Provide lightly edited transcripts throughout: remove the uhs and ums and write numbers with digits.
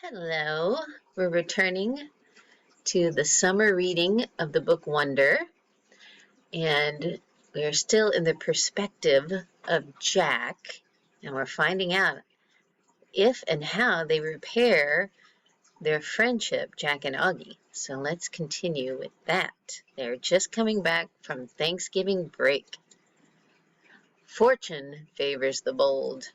Hello, we're returning to the summer reading of the book Wonder, and we're still in the perspective of Jack, and we're finding out if and how they repair their friendship, Jack and Augie. So let's continue with that. They're just coming back from Thanksgiving break. Fortune favors the bold.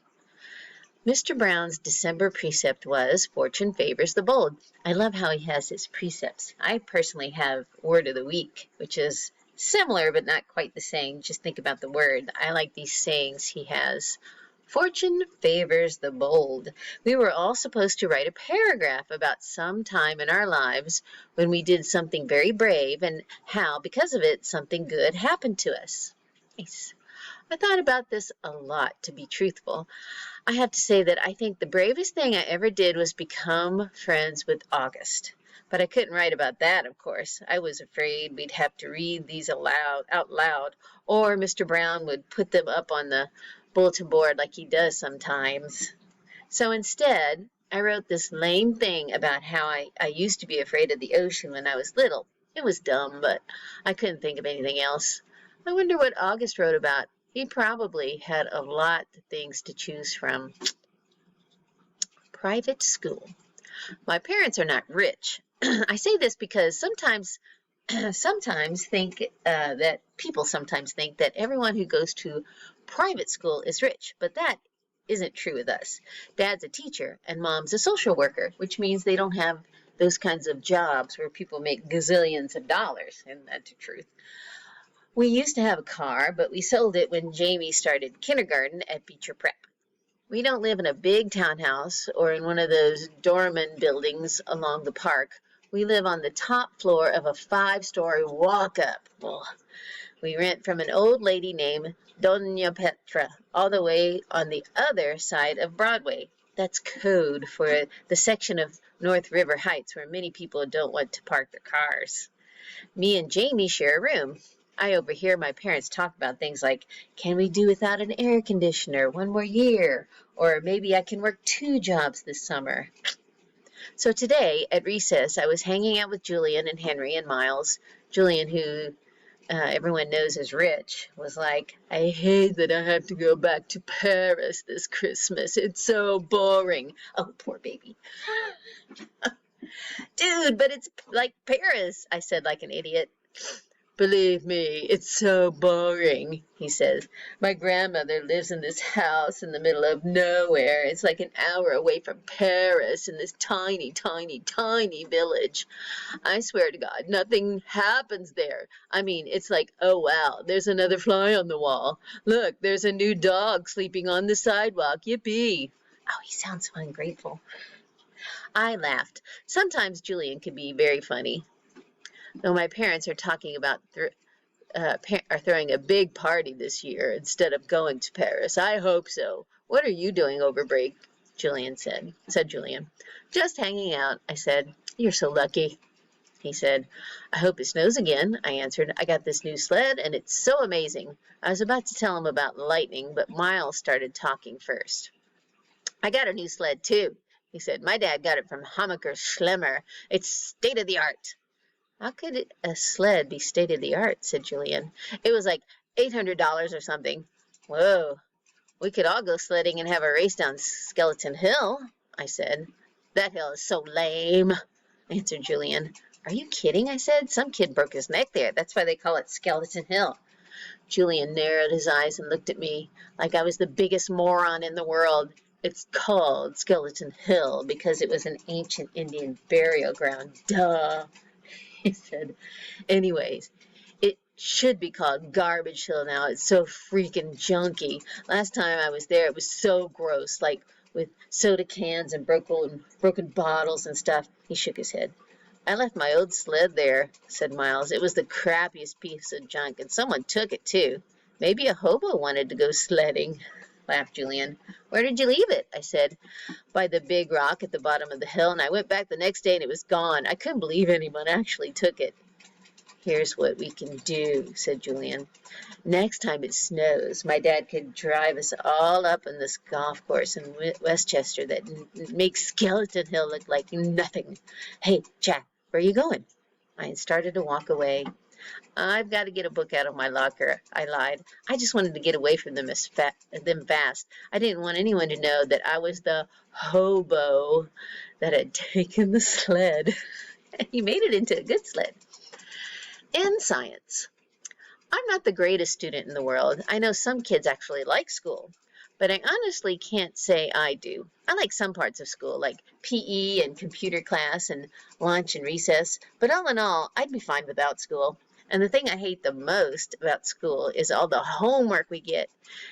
Mr. Brown's December precept was, Fortune favors the bold. I love how he has his precepts. I personally have Word of the Week, which is similar but not quite the same. Just think about the word. I like these sayings he has. Fortune favors the bold. We were all supposed to write a paragraph about some time in our lives when we did something very brave and how, because of it, something good happened to us. Nice. I thought about this a lot, to be truthful. I have to say that I think the bravest thing I ever did was become friends with August. But I couldn't write about that, of course. I was afraid we'd have to read these out loud, or Mr. Brown would put them up on the bulletin board like he does sometimes. So instead, I wrote this lame thing about how I used to be afraid of the ocean when I was little. It was dumb, but I couldn't think of anything else. I wonder what August wrote about. He probably had a lot of things to choose from. Private school. My parents are not rich. I say this because sometimes think that people sometimes think that everyone who goes to private school is rich, but that isn't true with us. Dad's a teacher and mom's a social worker, which means they don't have those kinds of jobs where people make gazillions of dollars, and that's the truth. We used to have a car, but we sold it when Jamie started kindergarten at Beecher Prep. We don't live in a big townhouse or in one of those doorman buildings along the park. We live on the top floor of a 5-story walk-up. We rent from an old lady named Doña Petra, all the way on the other side of Broadway. That's code for the section of North River Heights where many people don't want to park their cars. Me and Jamie share a room. I overhear my parents talk about things like, can we do without an air conditioner one more year? Or maybe I can work 2 jobs this summer. So today, at recess, I was hanging out with Julian and Henry and Miles. Julian, who everyone knows is rich, was like, I hate that I have to go back to Paris this Christmas. It's so boring. Oh, poor baby. Dude, but it's like Paris, I said like an idiot. Believe me, it's so boring, he says. My grandmother lives in this house in the middle of nowhere. It's like an hour away from Paris in this tiny, tiny, tiny village. I swear to God, nothing happens there. I mean, it's like, oh wow, there's another fly on the wall. Look, there's a new dog sleeping on the sidewalk. Yippee. Oh, he sounds so ungrateful. I laughed. Sometimes Julian can be very funny. Though my parents are talking about are throwing a big party this year instead of going to Paris. I hope so. What are you doing over break? Julian said Julian. Just hanging out, I said. You're so lucky, he said. I hope it snows again, I answered. I got this new sled, and it's so amazing. I was about to tell him about lightning, but Miles started talking first. I got a new sled, too, he said. My dad got it from Hammacher Schlemmer. It's state-of-the-art. How could a sled be state-of-the-art, said Julian. It was like $800 or something. Whoa, we could all go sledding and have a race down Skeleton Hill, I said. That hill is so lame, answered Julian. Are you kidding, I said. Some kid broke his neck there. That's why they call it Skeleton Hill. Julian narrowed his eyes and looked at me like I was the biggest moron in the world. It's called Skeleton Hill because it was an ancient Indian burial ground. Duh. He said. Anyways, it should be called Garbage Hill now. It's so freaking junky. Last time I was there, it was so gross, like with soda cans and broken bottles and stuff. He shook his head. I left my old sled there, said Miles. It was the crappiest piece of junk, and someone took it, too. Maybe a hobo wanted to go sledding, laughed Julian. Where did you leave it? I said. By the big rock at the bottom of the hill, and I went back the next day and it was gone. I couldn't believe anyone actually took it. Here's what we can do, said Julian. Next time it snows, my dad could drive us all up on this golf course in Westchester that makes Skeleton Hill look like nothing. Hey, Jack, where are you going? I started to walk away. I've got to get a book out of my locker, I lied. I just wanted to get away from them fast. I didn't want anyone to know that I was the hobo that had taken the sled. He made it into a good sled. In science. I'm not the greatest student in the world. I know some kids actually like school, but I honestly can't say I do. I like some parts of school, like PE and computer class and lunch and recess, but all in all, I'd be fine without school. And the thing I hate the most about school is all the homework we get.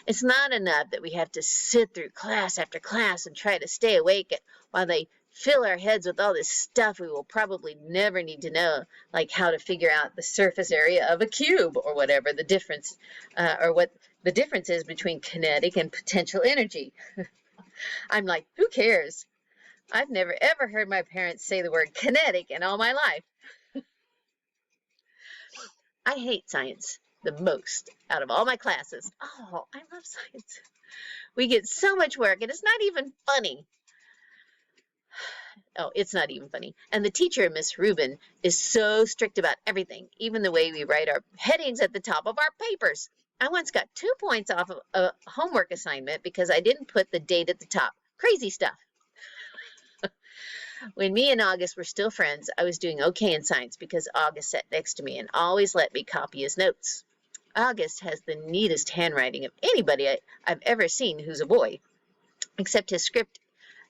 It's not enough that we have to sit through class after class and try to stay awake while they fill our heads with all this stuff we will probably never need to know, like how to figure out the surface area of a cube or whatever the difference, or what the difference is between kinetic and potential energy. I'm like, who cares? I've never ever heard my parents say the word kinetic in all my life. I hate science the most out of all my classes. Oh, I love science. We get so much work and it's not even funny. Oh, it's not even funny. And the teacher, Miss Rubin, is so strict about everything, even the way we write our headings at the top of our papers. I once got 2 points off of a homework assignment because I didn't put the date at the top. Crazy stuff. When me and August were still friends, I was doing okay in science because August sat next to me and always let me copy his notes. August has the neatest handwriting of anybody I've ever seen who's a boy, except his script.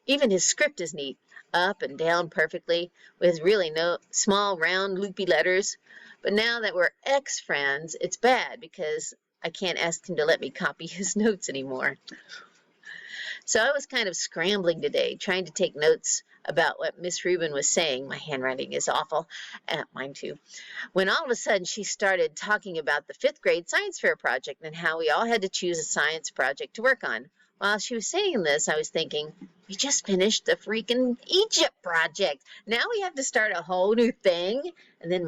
Even his script is neat, up and down perfectly, with really no small, round, loopy letters. But now that we're ex-friends, it's bad because I can't ask him to let me copy his notes anymore. So I was kind of scrambling today, trying to take notes about what Miss Rubin was saying. My handwriting is awful. Mine too. When all of a sudden she started talking about the 5th grade science fair project and how we all had to choose a science project to work on. While she was saying this, I was thinking, we just finished the freaking Egypt project. Now we have to start a whole new thing. And then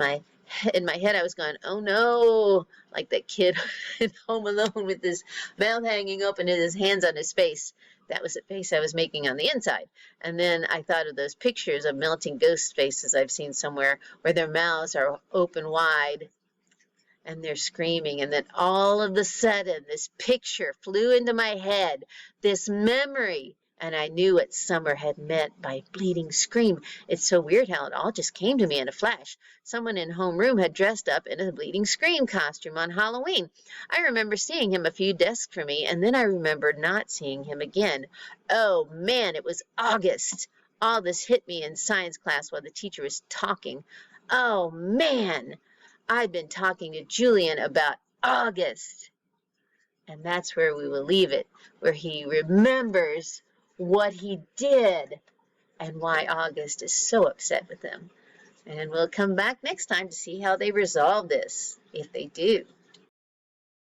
in my head, I was going, oh no, like that kid in Home Alone with his mouth hanging open and his hands on his face. That was the face I was making on the inside. And then I thought of those pictures of melting ghost faces I've seen somewhere where their mouths are open wide and they're screaming. And then all of a sudden, this picture flew into my head, this memory. And I knew what Summer had meant by bleeding scream. It's so weird how it all just came to me in a flash. Someone in homeroom had dressed up in a bleeding scream costume on Halloween. I remember seeing him a few desks from me, and then I remembered not seeing him again. Oh, man, it was August. All this hit me in science class while the teacher was talking. Oh, man, I'd been talking to Julian about August. And that's where we will leave it, where he remembers what he did and why August is so upset with him. And we'll come back next time to see how they resolve this, if they do.